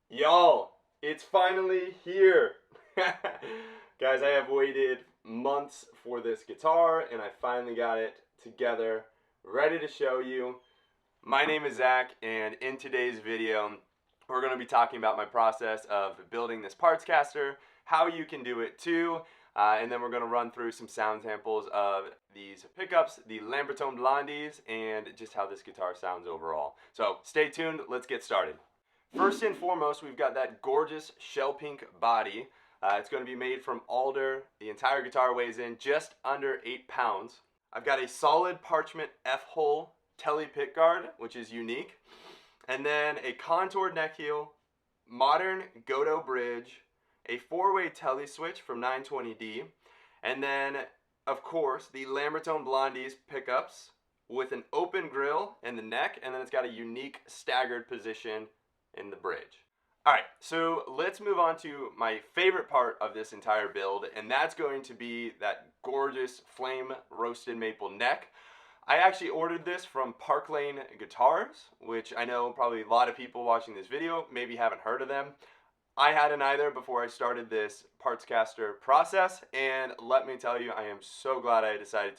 Y'all, it's finally here. Guys, I have waited months for this guitar and I finally got it together, ready to show you. My name is Zach, and in today's video, we're going to be talking about my process of building this Partscaster, how you can do it too, and then we're going to run through some sound samples of these pickups, the Lambertone Blondies, and just how this guitar sounds overall. So stay tuned, let's get started. First and foremost, we've got that gorgeous shell pink body. It's going to be made from alder. The entire guitar weighs in just under 8 pounds. I've got a solid parchment F-hole tele pickguard, which is unique. And then a contoured neck heel, modern Goto bridge, a 4-way tele switch from 920D, and then, of course, the Lambertone Blondies pickups with an open grill in the neck, and then it's got a unique staggered position in the bridge. Alright, so let's move on to my favorite part of this entire build, and that's going to be that gorgeous flame roasted maple neck. I actually ordered this from Park Lane Guitars, which I know probably a lot of people watching this video maybe haven't heard of them. I hadn't either before I started this Partscaster process, and let me tell you, I am so glad I decided